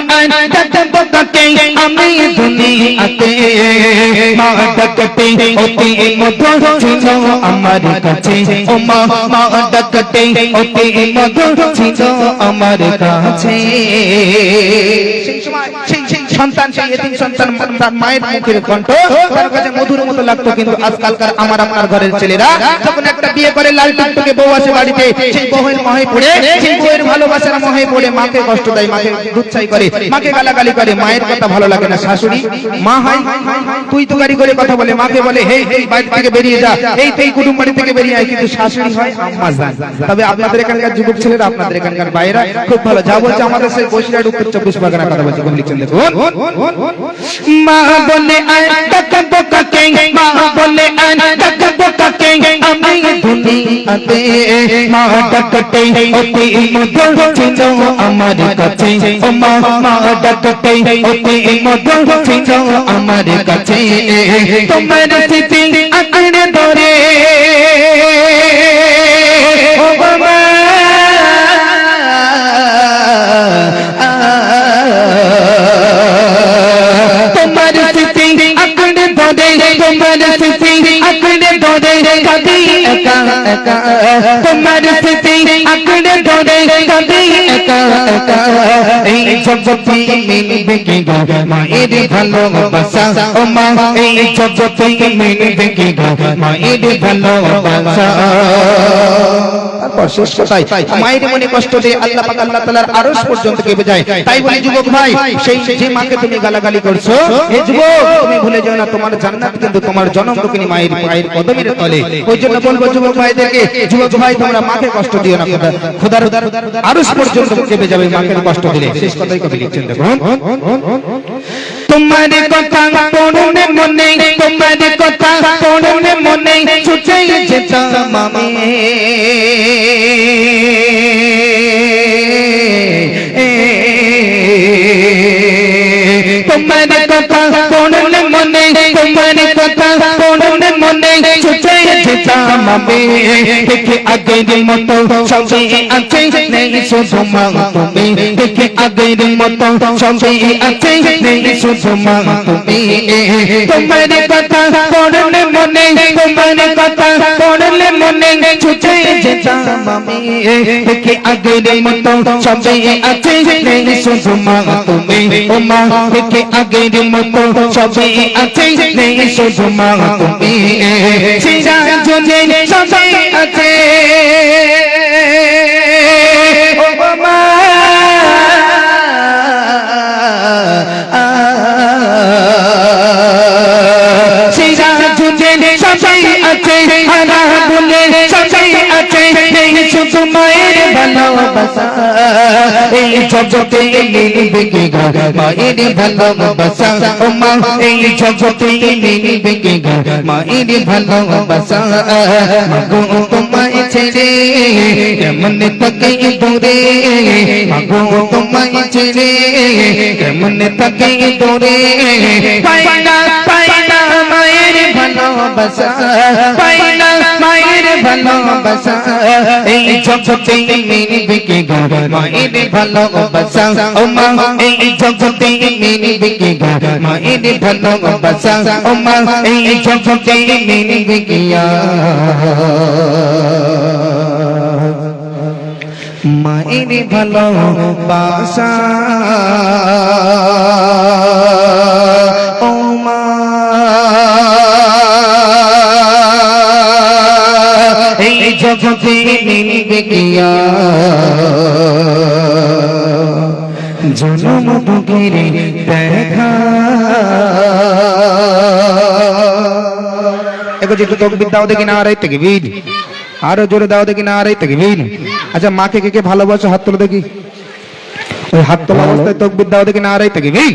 বলে ডাকবো কাকে আমি দুনিয়াতে মা ডাকতে অতি মধুর ছিল আমার কাছে ও মা মা ডাকতে অতি মধুর ছিল আমার কাছে সেই সময় সেই সন্তান সেই এতিম সন্তান তার মায়ের মুখের কণ্ঠ তার কাছে মধুর মতো লাগতো কিন্তু আজকালকার আমার আপনার ঘরের ছেলেরা যখন একটা বিয়ে করে লাল টুকটুকে বউ আসে বাড়িতে সেই বউয়ের মোহে পড়ে সেই বউয়ের ভালোবাসার মোহে পড়ে মাকে কষ্ট দেয় মাকে দুচ্ছাই করে মাকে গালাগালি করে মায়ের কথা ভালো লাগে না শাশুড়ি মা হাই তুই তো গাড়ি করে কথা বলে মাকে বলে হে হে বাড়ি থেকে বেরিয়ে যা এই তুই কুটুম বাড়ি থেকে বেরিয়ে আয় কিন্তু শাশুড়ি হয় আম্মা জান তবে আপনাদের এখানকার যুবক ছেলেরা আপনাদের এখানকার বাইরা খুব ভালো যা বলছে আমাদের সেই বসিরহাট উত্তর 24 পরগনা কথা বলছে কোন লিখছেন দেখুন মা বলে আয় ডাকবো কাকে মা বলে আয় ডাকবো কাকে আমি দুনিয়াতে মা ডাকতে অতি মধুর ছিল আমার কাছে ও মা মা ডাকতে অতি মধুর ছিল আমার কাছে তোমার স্মৃতি আঁকড়ে ধরে ও বাবা তোমার স্মৃতি আঁকড়ে ধরে তোমার স্মৃতি আঁকড়ে ধরে কাঁদি একা একা তোমার স্মৃতি আঁকড়ে ধরে কাঁদি একা একা এই জগতে মিলবে কি গো মায়ের ভালোবাসা ও মা এই জগতে মিলবে কি গো মায়ের ভালোবাসা তারপর শেষ কথায় মায়ের মনে কষ্ট দিয়ে আল্লাহ পাক আল্লাহ তাআলার আরশ পর্যন্ত কেঁপে যায় তাই বলি যুবক ভাই সেই যে মাকে তুমি গালাগালি করছো হে যুবক তুমি ভুলে যাও না তোমার জান্নাত কিন্তু তোমার জনম দুঃখিনী মায়ের পায়ের কদমের তলে ওই জন্য বলবো যুবক ভাইদেরকে যুবক ভাই তোমরা মাকে কষ্ট দিও না খোদার আরশ পর্যন্ত কেঁপে যাবে মাকে কষ্ট দিলে শেষ কথাই কবি লিখছেন দেখুন তোমার কথা পড়নে মনে তোমার কথা পড়নে মনে ছুটে যেতাম আমি তোমার কথা পড়নে মনে তোমার কথা পড়নে মনে ছুটে যেতাম আমি দেখে আগের মতো সবই আছে নেই শুধু মা তুমি দেখে আগের মতো সবই আছে নেই শুধু মা তুমি তোমার কথা পড়লে মনে তোমার কথা পড়লে মনে ছুটে যেতাম আমি দেখে আগের মতো সবই আছে নেই শুধু মা তুমি ও মা দেখে আগের মতো সবই আছে নেই শুধু মা তুমি সিরা জনে সবই আছে ও মা সিরা জনে সবই আছে হারা বলে সবই আছে নেই শুধু মায়ের ভালোবাসা এই জগতে মিলবে কি গো মায়ের ভালোবাসা ও মা এই জগতে মিলবে কি গো মায়ের ভালোবাসা মাগো তোমায় ছেড়ে কেমন থাকে দূরে মাগো তোমায় ছেড়ে কেমন থাকে দূরে পাইনা পাইনা মায়ের ভালোবাসা পাইনা মায়ের ভালোবাসা এই জগতে মিলবে কি গো মায়ের ভালোবাসা ও মা এই জগতে মিলবে কি গো মায়ের ভালোবাসা ও মা এই জগতে মিলবে কি মায়ের ভালোবাসা ও মা এই জগতে মিলবে কি জনম দুঃখের দেখা একটু তকবীর দাও দেখি না আড়াই থেকে বীর আরো জোরে দাও দেখি না আড়াই থেকে বীর আচ্ছা মাকে কে কে ভালোবাসো হাত তোলো দেখি ওই হাত তোলা অবস্থায় তকবীর দাও দেখি না আড়াই থেকে বীর